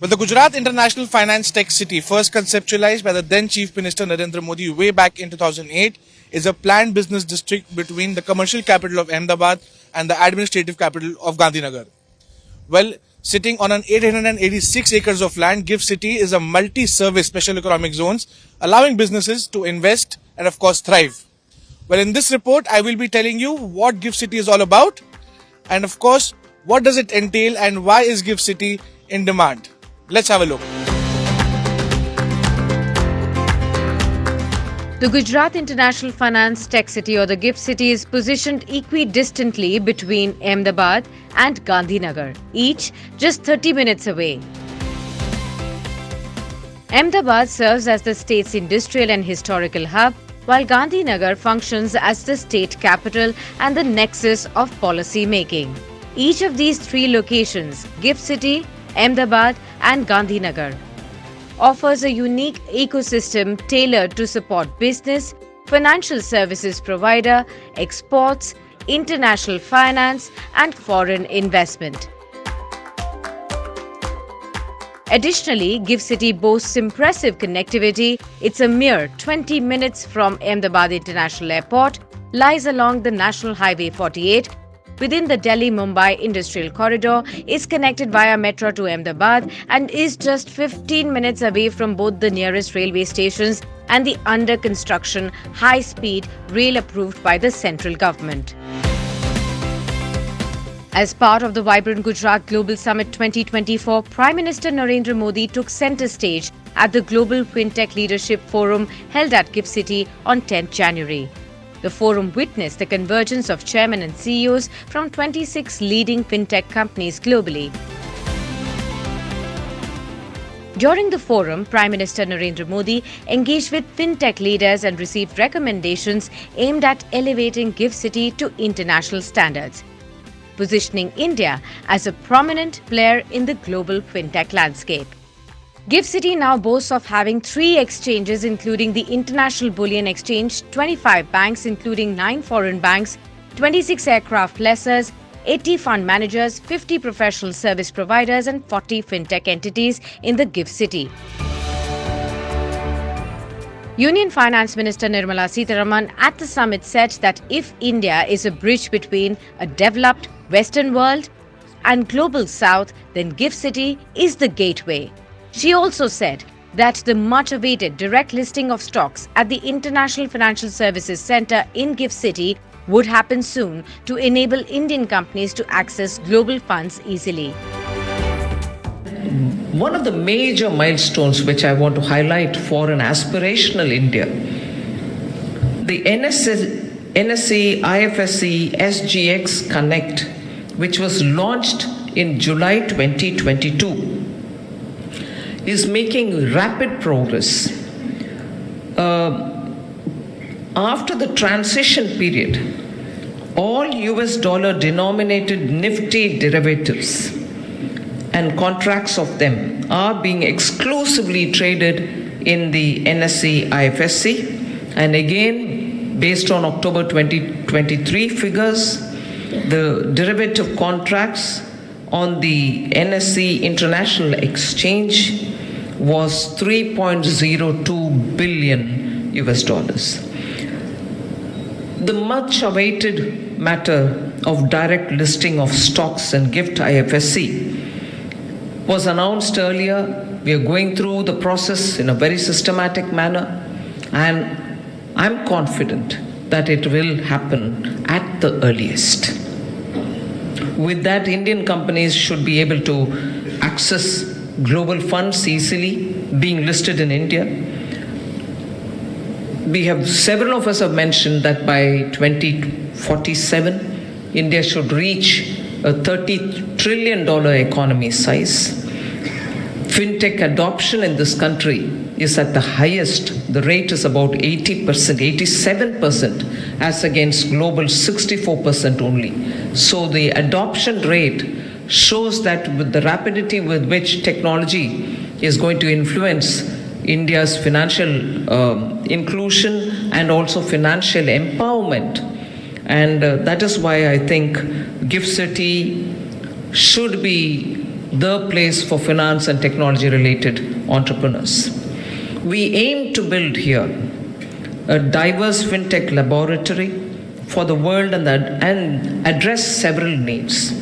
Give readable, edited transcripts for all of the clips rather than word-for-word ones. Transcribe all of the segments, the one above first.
Well, the Gujarat International Finance Tec-City, first conceptualized by the then Chief Minister Narendra Modi way back in 2008, is a planned business district between the commercial capital of Ahmedabad and the administrative capital of Gandhinagar. Well, sitting on an 886 acres of land, GIFT City is a multi-service special economic zones, allowing businesses to invest and of course thrive. Well, in this report, I will be telling you what GIFT City is all about and of course, what does it entail and why is GIFT City in demand. Let's have a look. The Gujarat International Finance Tec-City or the GIFT City is positioned equidistantly between Ahmedabad and Gandhinagar, each just 30 minutes away. Ahmedabad serves as the state's industrial and historical hub, while Gandhinagar functions as the state capital and the nexus of policy making. Each of these three locations, GIFT City, Ahmedabad and Gandhinagar, offers a unique ecosystem tailored to support business, financial services provider, exports, international finance and foreign investment. Additionally, GIFT City boasts impressive connectivity. It's a mere 20 minutes from Ahmedabad International Airport, lies along the National Highway 48, within the Delhi-Mumbai Industrial Corridor, is connected via metro to Ahmedabad and is just 15 minutes away from both the nearest railway stations and the under-construction high-speed rail approved by the central government. As part of the vibrant Gujarat Global Summit 2024, Prime Minister Narendra Modi took centre stage at the Global FinTech Leadership Forum held at GIFT City on 10th January. The forum witnessed the convergence of chairmen and CEOs from 26 leading fintech companies globally. During the forum, Prime Minister Narendra Modi engaged with fintech leaders and received recommendations aimed at elevating GIFT City to international standards, positioning India as a prominent player in the global fintech landscape. GIFT City now boasts of having 3 exchanges including the International Bullion Exchange, 25 banks including 9 foreign banks, 26 aircraft lessors, 80 fund managers, 50 professional service providers and 40 fintech entities in the GIFT City. Union Finance Minister Nirmala Sitharaman at the summit said that if India is a bridge between a developed Western world and global South, then GIFT City is the gateway. She also said that the much-awaited direct listing of stocks at the International Financial Services Centre in GIFT City would happen soon to enable Indian companies to access global funds easily. One of the major milestones which I want to highlight for an aspirational India, the NSE IFSC SGX Connect, which was launched in July 2022, is making rapid progress. After the transition period, all US dollar denominated Nifty derivatives and contracts of them are being exclusively traded in the NSE IFSC. And again, based on October 2023 figures, the derivative contracts on the NSE International Exchange was 3.02 billion US dollars. The much awaited matter of direct listing of stocks in GIFT IFSC was announced earlier. We are going through the process in a very systematic manner, and I'm confident that it will happen at the earliest. With that, Indian companies should be able to access global funds easily, being listed in India. Several of us have mentioned that by 2047, India should reach a $30 trillion economy size. Fintech adoption in this country is at the highest. The rate is about 80%, 87%, as against global 64% only. So the adoption rate shows that with the rapidity with which technology is going to influence India's financial inclusion and also financial empowerment. And that is why I think GIFT City should be the place for finance and technology related entrepreneurs. We aim to build here a diverse fintech laboratory for the world and address several needs.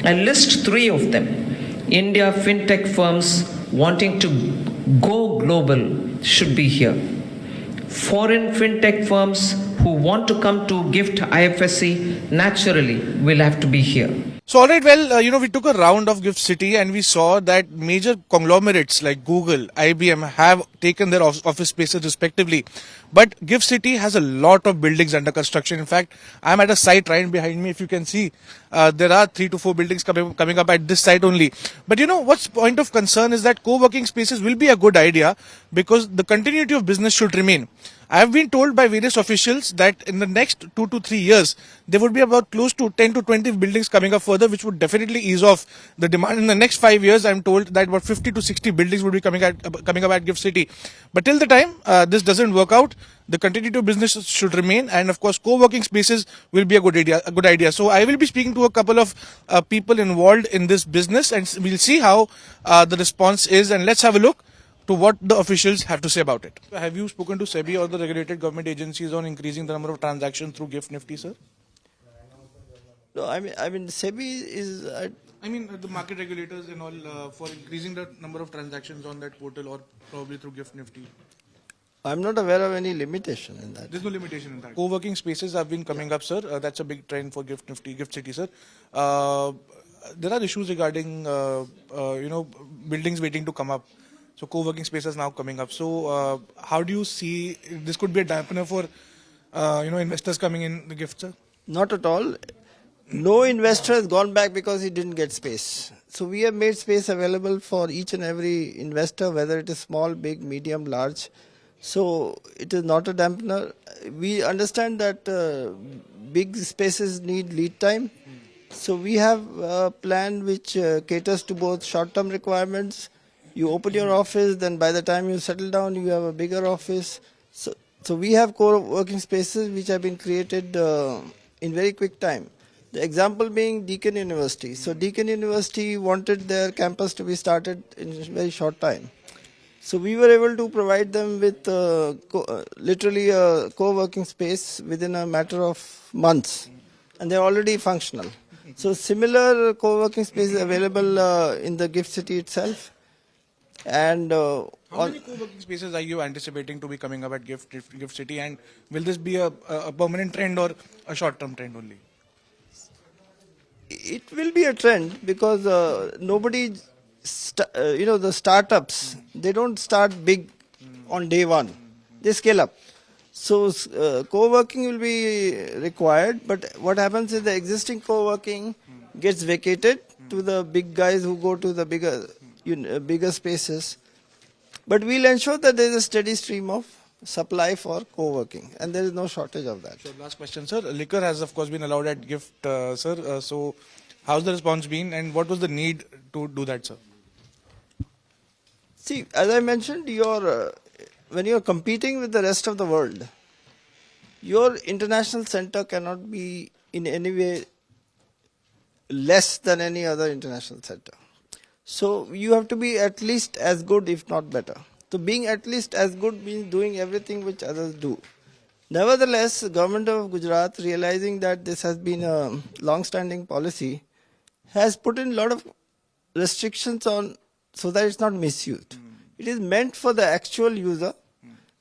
I'll list three of them. India fintech firms wanting to go global should be here. Foreign fintech firms who want to come to GIFT IFSC naturally will have to be here. So, all right, well, we took a round of Gift City and we saw that major conglomerates like Google, IBM have taken their office spaces respectively. But Gift City has a lot of buildings under construction. In fact, I'm at a site right behind me. If you can see, there are 3 to 4 buildings coming up at this site only. But what's point of concern is that co-working spaces will be a good idea because the continuity of business should remain. I have been told by various officials that in the next 2 to 3 years, there would be about close to 10 to 20 buildings coming up further, which would definitely ease off the demand. In the next 5 years, I'm told that about 50 to 60 buildings would be coming up at Gift City. But till the time this doesn't work out, the continuity of business should remain, and of course, co-working spaces will be a good idea. So I will be speaking to a couple of people involved in this business, and we'll see how the response is. And let's have a look to what the officials have to say about it. Have you spoken to SEBI or the regulated government agencies on increasing the number of transactions through Gift Nifty, sir? No, I mean, SEBI is. The market regulators and all for increasing the number of transactions on that portal or probably through Gift Nifty. I'm not aware of any limitation in that. There's no limitation in that. Co-working spaces have been coming up, sir. That's a big trend for Gift Nifty, Gift City, sir. There are issues regarding, buildings waiting to come up. So co-working spaces now coming up. So how do you see this could be a dampener for investors coming in the Gift, sir? Not at all. No investor has gone back because he didn't get space. So we have made space available for each and every investor, whether it is small, big, medium, large. So it is not a dampener. We understand that big spaces need lead time. So we have a plan which caters to both short-term requirements. You open your office, then by the time you settle down, you have a bigger office. So we have co-working spaces which have been created in very quick time. The example being Deakin University. So Deakin University wanted their campus to be started in a very short time. So we were able to provide them with literally a co-working space within a matter of months. And they're already functional. So similar co-working space is available in the Gift City itself. And how many co-working spaces are you anticipating to be coming up at Gift City, and will this be a permanent trend or a short-term trend only? it will be a trend because nobody, the startups, they don't start big on day one. They scale up. So co-working will be required, but what happens is the existing co-working gets vacated to the big guys who go to the bigger spaces. But we'll ensure that there is a steady stream of supply for co-working, and there is no shortage of that. Sure. Last question, sir. Liquor has, of course, been allowed at Gift, sir. So how's the response been, and what was the need to do that, sir? See, as I mentioned, when you're competing with the rest of the world, your international center cannot be in any way less than any other international center. So you have to be at least as good, if not better. So being at least as good means doing everything which others do. Nevertheless, the government of Gujarat, realizing that this has been a long-standing policy, has put in a lot of restrictions on so that it's not misused. It is meant for the actual user.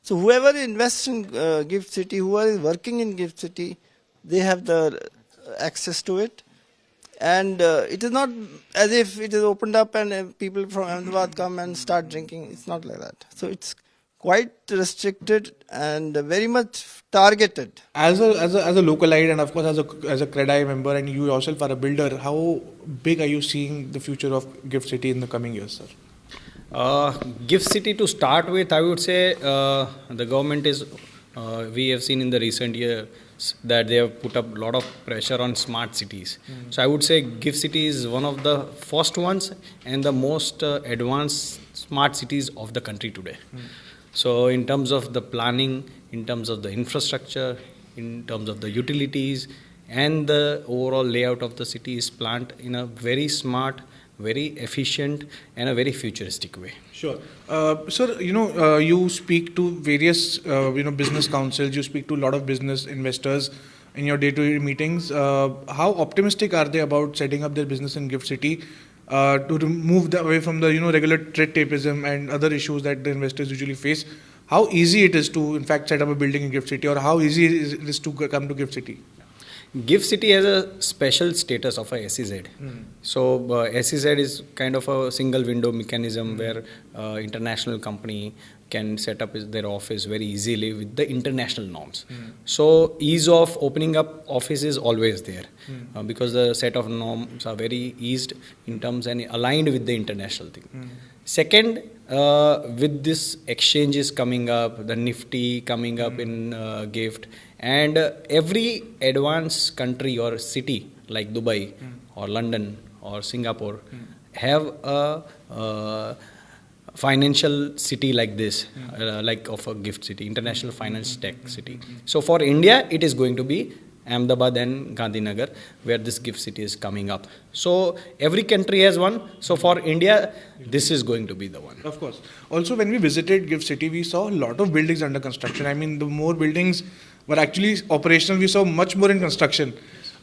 So whoever invests in Gift City, whoever is working in Gift City, they have the access to it. And it is not as if it is opened up and people from Ahmedabad come and start drinking. It's not like that. So it's quite restricted and very much targeted. As a localite and of course as a CREDI member, and you yourself are a builder, how big are you seeing the future of Gift City in the coming years, sir? Gift City, to start with, I would say the government is, we have seen in the recent years that they have put up a lot of pressure on smart cities. So I would say Gift City is one of the first ones and the most advanced smart cities of the country today. So in terms of the planning, in terms of the infrastructure, in terms of the utilities, and the overall layout of the city is planned in a very smart very efficient and a very futuristic way. Sure. Sir, you speak to various, business councils, you speak to a lot of business investors in your day-to-day meetings. How optimistic are they about setting up their business in Gift City to move away from the, regular red tapeism and other issues that the investors usually face? How easy it is to, in fact, set up a building in Gift City, or how easy it is to come to Gift City? Gift City has a special status of a SEZ. So SEZ is kind of a single window mechanism where international company can set up their office very easily with the international norms. So ease of opening up office is always there because the set of norms are very eased in terms and aligned with the international thing. Second, with this exchanges coming up, the Nifty coming up in GIFT, and every advanced country or city like Dubai or London or Singapore have a financial city like this, like of a Gift City, International Finance Tech City. So for India, it is going to be Ahmedabad and Gandhinagar, where this Gift City is coming up. So every country has one. So for India, this is going to be the one. Of course. Also, when we visited Gift City, we saw a lot of buildings under construction. I mean, the more buildings were actually operational, we saw much more in construction.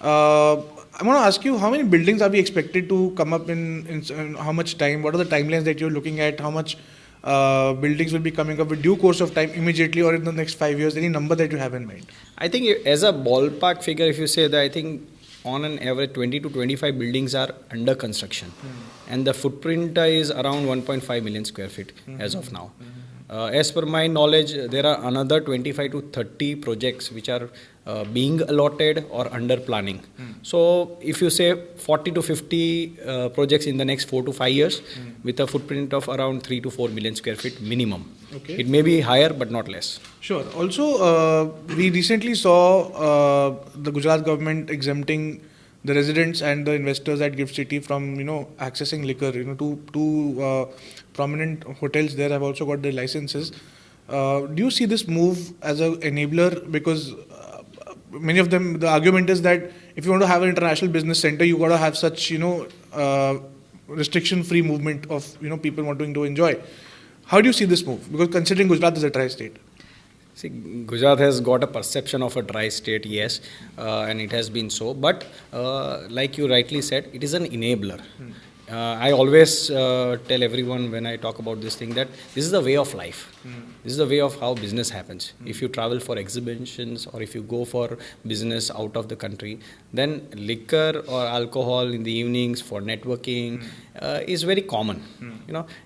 I want to ask you, how many buildings are we expected to come up in how much time? What are the timelines that you're looking at? How much buildings will be coming up with due course of time, immediately or in the next 5 years? Any number that you have in mind? I think as a ballpark figure, if you say that, I think on an average 20 to 25 buildings are under construction. And the footprint is around 1.5 million square feet as of now. As per my knowledge, there are another 25 to 30 projects which are being allotted or under planning. So if you say 40 to 50 projects in the next 4 to 5 years with a footprint of around 3 to 4 million square feet minimum. Okay. It may be higher but not less. Sure. Also, we recently saw the Gujarat government exempting the residents and the investors at Gift City from, accessing liquor. Two prominent hotels there have also got their licenses. Do you see this move as an enabler? Because many of them, the argument is that if you want to have an international business center, you got to have such, restriction-free movement of, people wanting to enjoy. How do you see this move? Because considering Gujarat is a tri-state. See, Gujarat has got a perception of a dry state, yes, and it has been so. But like you rightly said, it is an enabler. I always tell everyone when I talk about this thing that this is the way of life. This is the way of how business happens. If you travel for exhibitions or if you go for business out of the country, then liquor or alcohol in the evenings for networking is very common,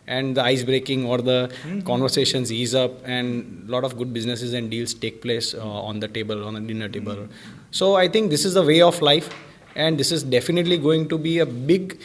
and the ice breaking or the conversations ease up, and a lot of good businesses and deals take place on the table, on the dinner table. So I think this is the way of life, and this is definitely going to be a big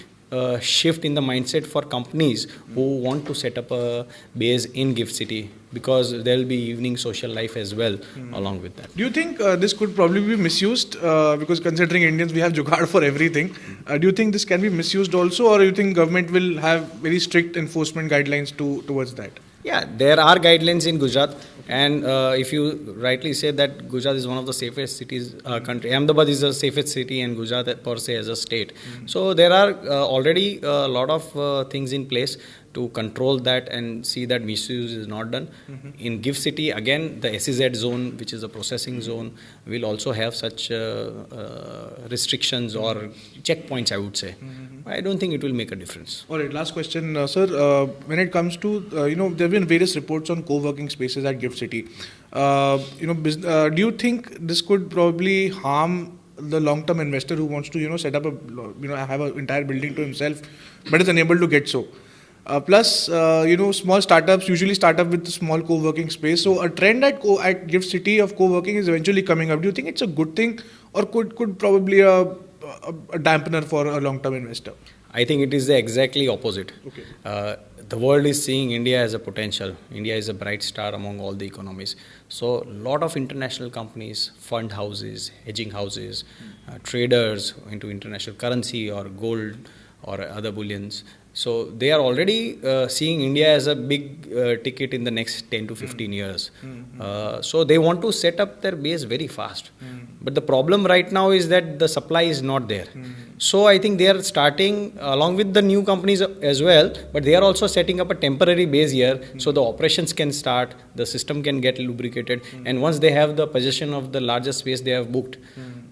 shift in the mindset for companies who want to set up a base in Gift City, because there will be evening social life as well along with that. Do you think this could probably be misused? Because considering Indians, we have jugaad for everything. Do you think this can be misused also, or do you think government will have very strict enforcement guidelines towards that? Yeah, there are guidelines in Gujarat, and if you rightly say that Gujarat is one of the safest cities, country. Ahmedabad is the safest city, and Gujarat per se as a state. So there are already a lot of things in place to control that and see that misuse is not done. In Gift City, again, the SEZ zone, which is a processing zone, will also have such restrictions or checkpoints, I would say. I don't think it will make a difference. All right, last question, sir. When it comes to, there have been various reports on co-working spaces at Gift City. Do you think this could probably harm the long-term investor who wants to, set up have an entire building to himself, but is unable to get so? Plus, small startups usually start up with a small co-working space. So a trend at Gift City of co-working is eventually coming up. Do you think it's a good thing, or could probably a dampener for a long-term investor? I think it is the exactly opposite. Okay. The world is seeing India as a potential. India is a bright star among all the economies. So a lot of international companies, fund houses, hedging houses, traders into international currency or gold or other bullions. So they are already seeing India as a big ticket in the next 10 to 15 years. So they want to set up their base very fast. But the problem right now is that the supply is not there. So I think they are starting along with the new companies as well, but they are also setting up a temporary base here so the operations can start, the system can get lubricated, and once they have the possession of the largest space they have booked.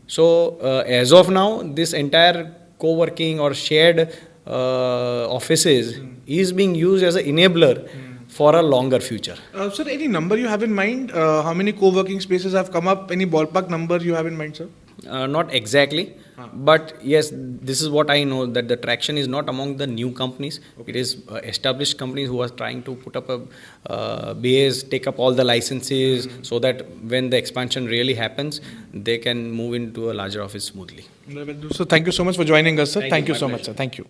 So as of now, this entire co-working or shared offices is being used as an enabler for a longer future. Sir, any number you have in mind? How many co-working spaces have come up? Any ballpark number you have in mind, sir? Not exactly, but yes, this is what I know, that the traction is not among the new companies. It is established companies who are trying to put up a base, take up all the licenses, so that when the expansion really happens, they can move into a larger office smoothly. So thank you so much for joining us, sir. Thank you so much, sir. Thank you.